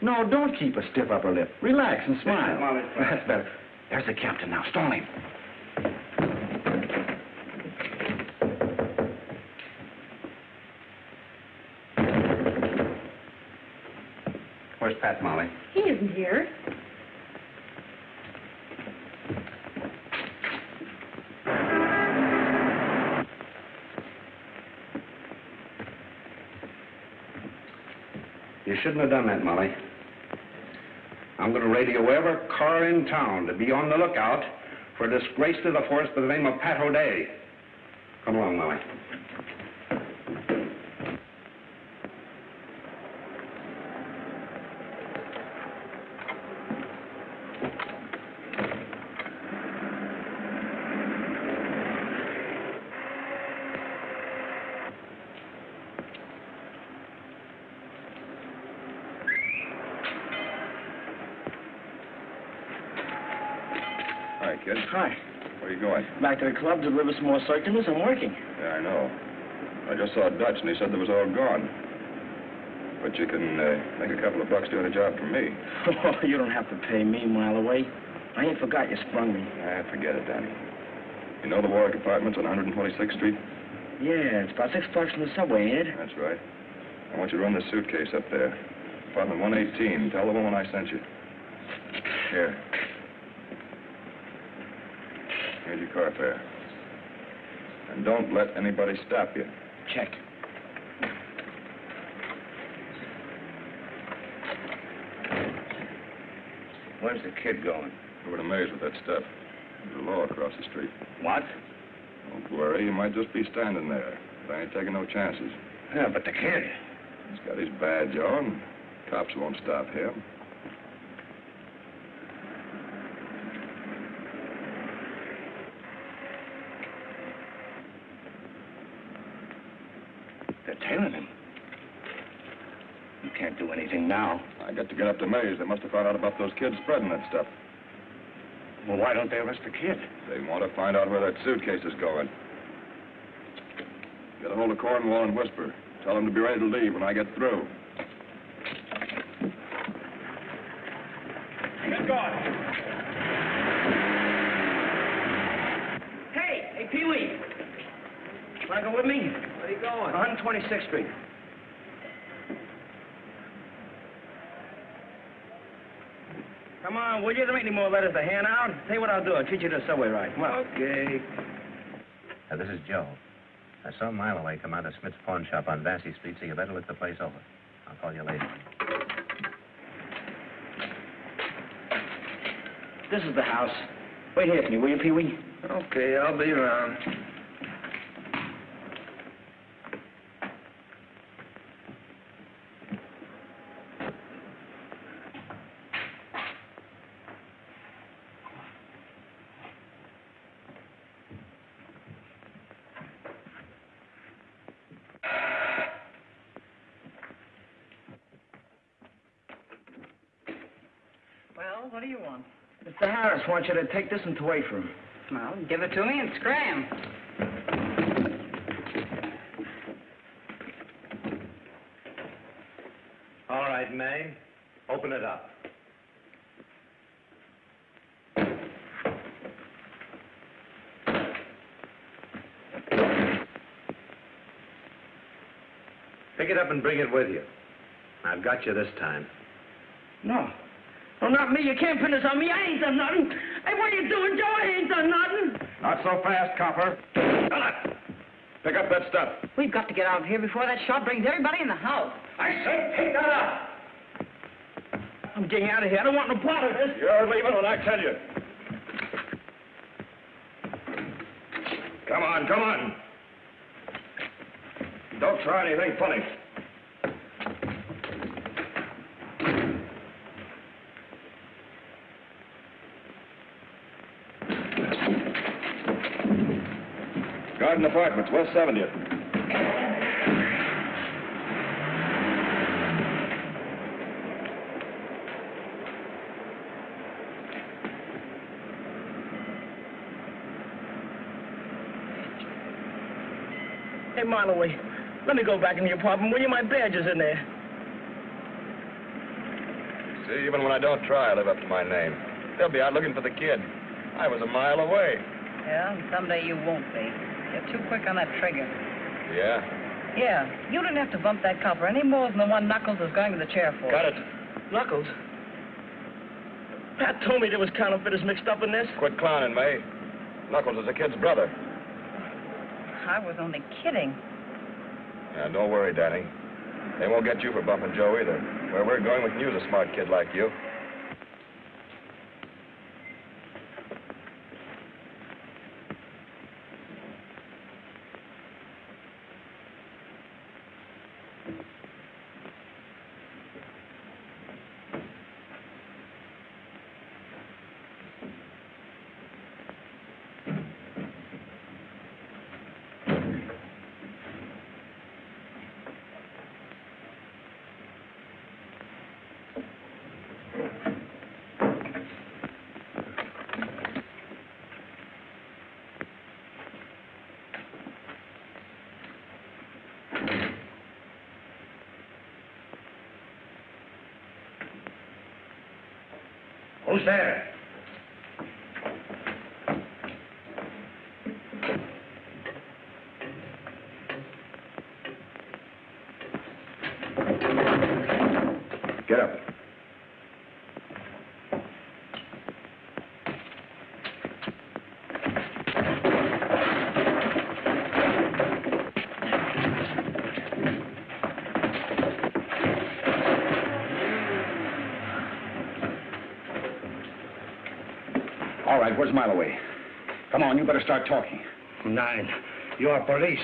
F: No, don't keep a stiff upper lip. Relax and smile. That's better. There's the captain now. Stall him.
H: Where's
B: Where's Pat, Molly?
G: He isn't here.
B: You shouldn't have done that, Molly. I'm going to radio every car in town to be on the lookout for a disgrace to the force by the name of Pat O'Day. Come along, Molly.
D: Hi, kid.
C: Hi.
D: Where are you going?
C: Back to the club to deliver some more circulars. I'm working.
D: Yeah, I know. I just saw Dutch, and he said there was all gone. But you can make a couple of bucks doing a job for me.
C: Oh, you don't have to pay me a mile away. I ain't forgot you sprung me.
D: Forget it, Danny. You know the Warwick Apartments on 126th Street?
C: Yeah, it's about 6 blocks from the subway, ain't it?
D: That's right. I want you to run this suitcase up there. Apartment 118. Tell the woman I sent you. Here. Here's your car fare. And don't let anybody stop you.
C: Check.
F: Where's the kid going?
D: Over to Mays with that stuff. There's a law across the street.
F: What?
D: Don't worry, he might just be standing there. But I ain't taking no chances.
F: Yeah, but the kid.
D: He's got his badge on. Cops won't stop him.
F: They're tailing him. You can't do anything now.
D: I got to get up to Mays. They must have found out about those kids spreading that stuff.
F: Well, why don't they arrest the kid?
D: They want to find out where that suitcase is going. Get a hold of Cornwall and whisper. Tell them to be ready to leave when I get through.
C: Get going. Hey, Pee-wee. Want to go with me?
H: Where are you going?
C: 126th Street. Come on, will you? There ain't any more letters to hand out. Tell you what I'll do. I'll treat you to a subway ride. Come on.
H: Okay.
J: This is Joe. I saw a mile away come out of Smith's pawn shop on Vassy Street, so you better look the place over. I'll call you later.
C: This is the house. Wait here for me, will you, Pee-wee?
H: Okay, I'll be around.
K: Well, what do you want?
C: Mr. Harris wants you to take this and away from him.
K: Well, give it to me and scram.
J: All right, May. Open it up. Pick it up and bring it with you. I've got you this time.
C: No. No, not me. You can't pin this on me. I ain't done nothing. Hey, what are you doing, Joe? I ain't done nothing.
D: Not so fast, copper. Pick up that stuff.
K: We've got to get out of here before that shot brings everybody in the house.
C: I said take that up. I'm getting out of here. I don't want no part of this.
D: You're leaving when I tell you. Come on, come on. Don't try anything funny. Garden Apartments, West 70th.
C: Hey, Marloway, let me go back in the apartment. Will you? My badge is in there.
D: See, even when I don't try, I live up to my name. They'll be out looking for the kid. I was a mile away.
K: Yeah, and someday you won't be. You're too quick on that trigger.
D: Yeah?
K: Yeah, you didn't have to bump that copper any more than the one Knuckles is going to the chair for.
D: Got it.
C: Knuckles. Pat told me there was counterfeiters mixed up in this.
D: Quit clowning, May. Knuckles is the kid's brother.
K: I was only kidding.
D: Yeah, don't worry, Danny. They won't get you for bumping Joe either. Where we're going, we can use a smart kid like you.
A: Who's there?
F: Get up. All right, where's Mileway? Come on, you better start talking.
A: 9. You are police.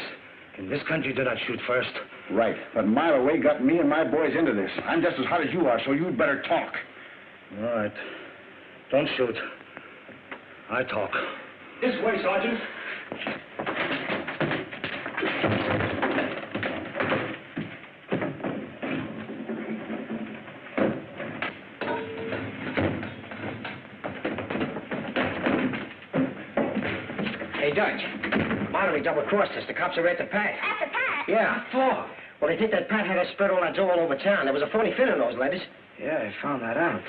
A: In this country, do not shoot first.
F: Right, but Mileway got me and my boys into this. I'm just as hot as you are, so you'd better talk.
A: All right. Don't shoot. I talk.
C: This way, Sergeant.
H: Hey, Dutch. Monterey double-crossed us. The cops are at the Pat.
I: At the Pat?
H: Yeah.
C: For?
H: Well, they think that Pat had us spread all that dough all over town. There was a phony fin in those letters.
C: Yeah, I found that out.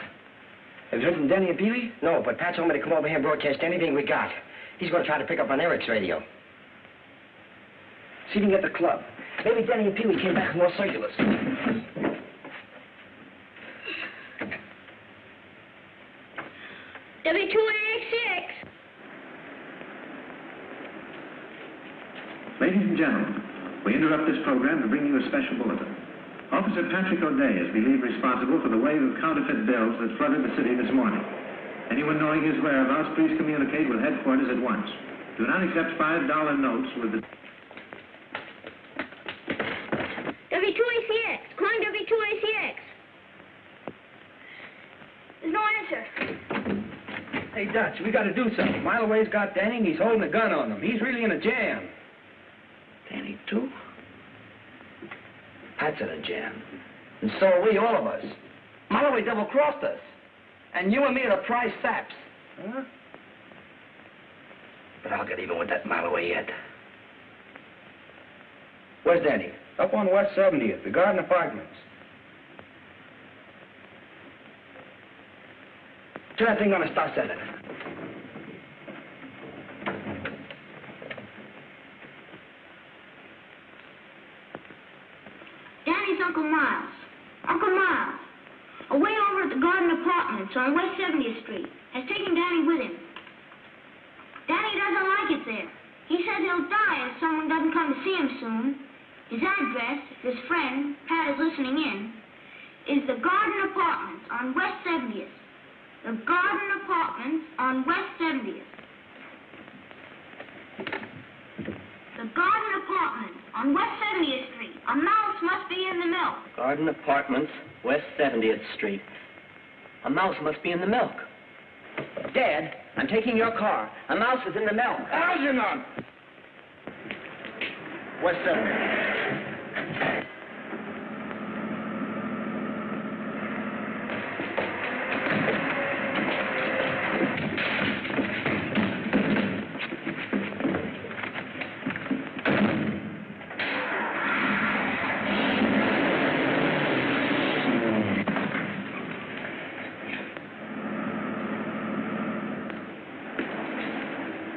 C: Have you heard from Danny and Pee-wee?
H: No, but Pat told me to come over here and broadcast anything we got. He's going to try to pick up on Eric's radio.
C: See if you can get the club.
H: Maybe Danny and Pee-wee came back with more circulars.
I: W286.
L: Ladies and gentlemen, we interrupt this program to bring you a special bulletin. Officer Patrick O'Day is believed responsible for the wave of counterfeit bills that flooded the city this morning. Anyone knowing his whereabouts, please communicate with headquarters at once. Do not accept $5 notes with the...
I: W2ACX. Calling W2ACX. There's no answer.
C: Hey, Dutch, we got to do something. Mileway's got Danny, and he's holding a gun on him. He's really in a jam.
H: Danny, too? Pat's in a jam. And so are we, all of us.
C: Mileway double-crossed us. And you and me are the prize saps. Huh?
H: But I'll get even with that Mileway yet.
C: Where's Danny? Up on West 70th, the Garden Apartments.
H: Turn that thing on and start sending.
I: Danny's Uncle Miles. Uncle Miles. Away over at the Garden Apartments on West 70th Street. Has taken Danny with him. Danny doesn't like it there. He says he'll die if someone doesn't come to see him soon. His address, if his friend, Pat, is listening in, is the Garden Apartments on West 70th. The Garden Apartments on West 70th. The Garden Apartments on West 70th Street. A mouse must be in the milk.
E: Garden Apartments, West 70th Street. A mouse must be in the milk. Dad, I'm taking your car. A mouse is in the milk.
C: Algernon!
F: West 70th.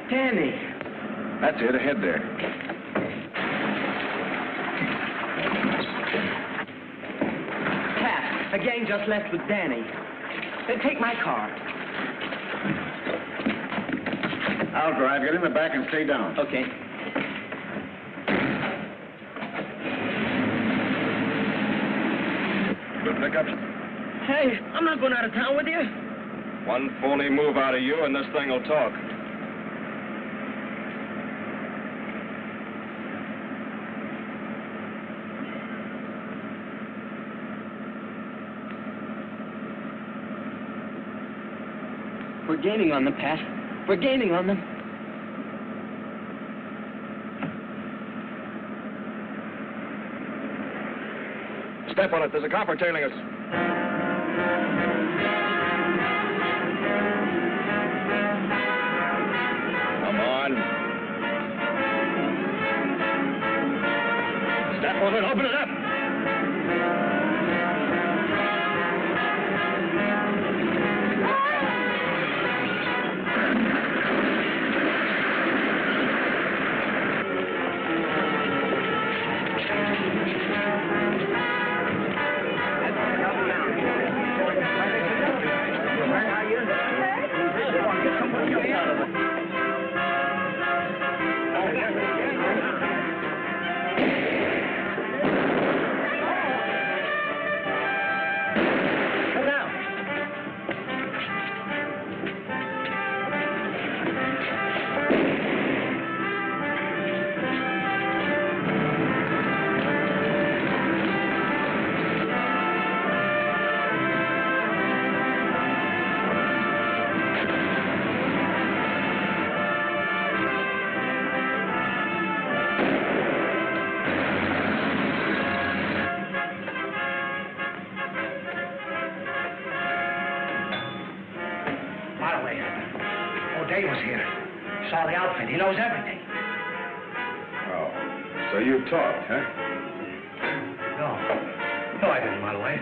C: Danny.
F: That's it, ahead there.
E: Pat,
C: A gang just left with Danny. Take my car.
F: I'll drive. Get in the back and stay down.
C: Okay.
D: Good pickups.
C: Hey, I'm not going out of town with you.
D: One phony move out of you and this thing will talk.
C: We're gaining on them, Pat. We're gaining on them.
D: Step on it. There's a copper tailing us. Come on. Step on it. Open it up.
A: Was here. Saw the outfit. He knows everything.
D: Oh, so you talked, huh?
A: No, I didn't, Marloway.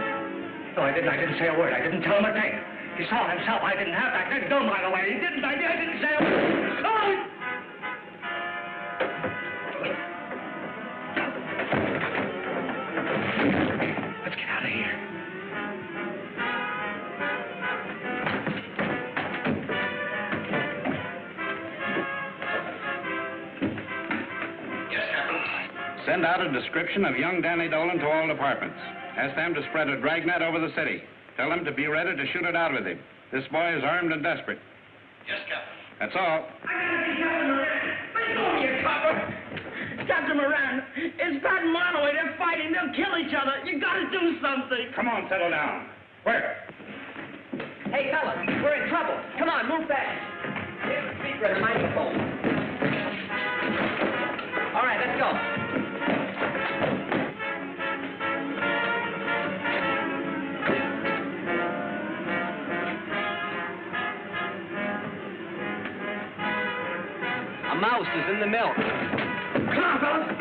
A: No, I didn't. I didn't say a word. I didn't tell him a thing. He saw it himself. I didn't have to. I didn't go, Marloway. He didn't. I didn't say a word. Oh! Let's get out of here.
B: Send out a description of young Danny Dolan to all departments. Ask them to spread a dragnet over the city. Tell them to be ready to shoot it out with him. This boy is armed and desperate.
A: Yes, Captain.
B: That's all.
C: Captain Moran, it's Pat and Marloway. They're fighting. They'll kill each other. You gotta do something.
B: Come on, settle down. Where?
C: Hey, fellas, we're in trouble. Come on, move fast. Here's the speaker and the microphone. All right, let's go. A mouse is in the milk.
A: Come on, fellas.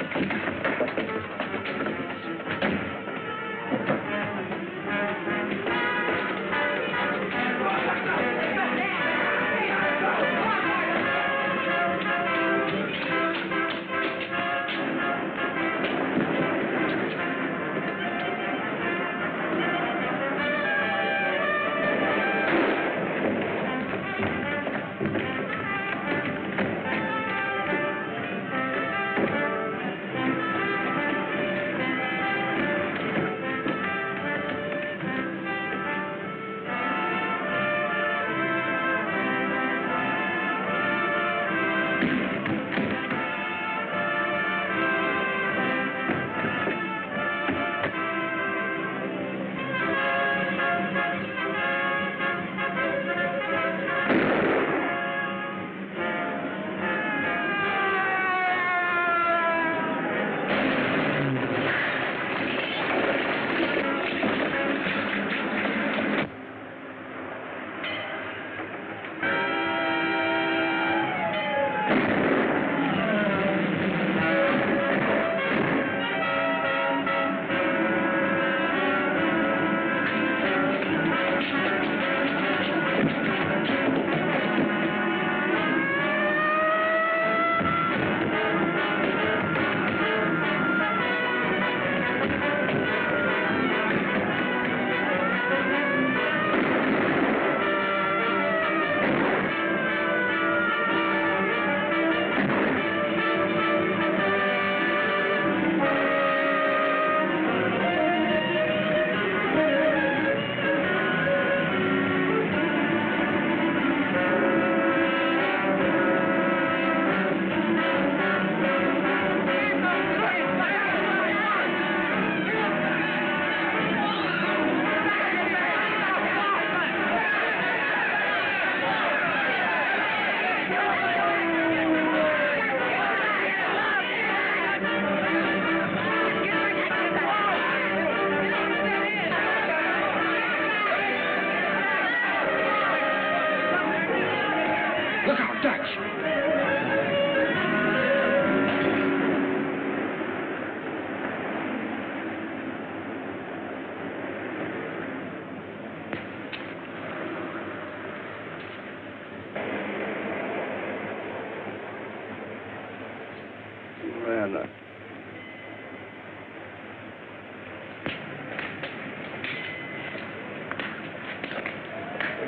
M: Amanda.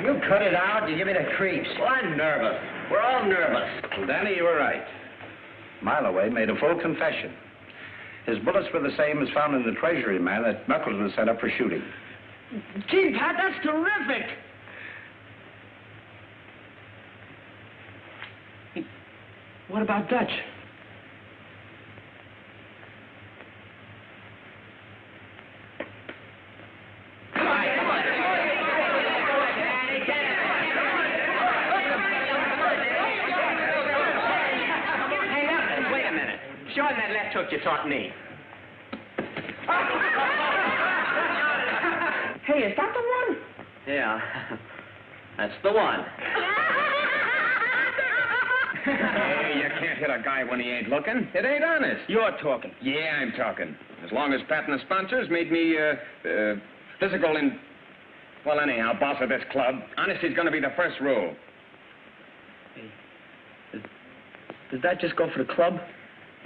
H: You cut it out, you give me the creeps.
B: Well, I'm nervous. We're all nervous. Well, Danny, you were right. Miloway made a full confession. His bullets were the same as found in the Treasury man that Knuckles was set up for shooting.
C: Gee, Pat, that's terrific. What about Dutch?
H: Show him that left hook you taught me.
C: Hey, is that the one?
E: Yeah, that's the one.
M: Hey, you can't hit a guy when he ain't looking. It ain't honest.
C: You're talking.
M: Yeah, I'm talking. As long as Pat and the sponsors made me, physical and... Well, anyhow, boss of this club, honesty's gonna be the first rule.
C: Hey, does that just go for the club?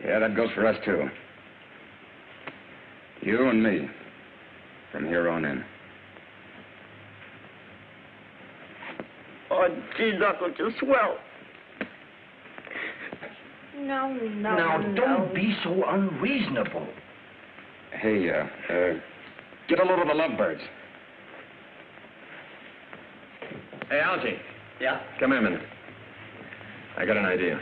M: Yeah, that goes for us, too. You and me. From here on in.
C: Oh, gee, Knuckles, you're swell.
G: No.
C: Now, don't be so unreasonable.
M: Hey, get a load of the lovebirds. Hey, Algie.
E: Yeah?
M: Come here a minute. I got an idea.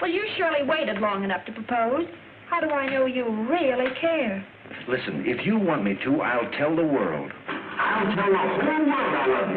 G: Well, you surely waited long enough to propose. How do I know you really care?
F: Listen, if you want me to, I'll tell the world. I'll tell the whole world I love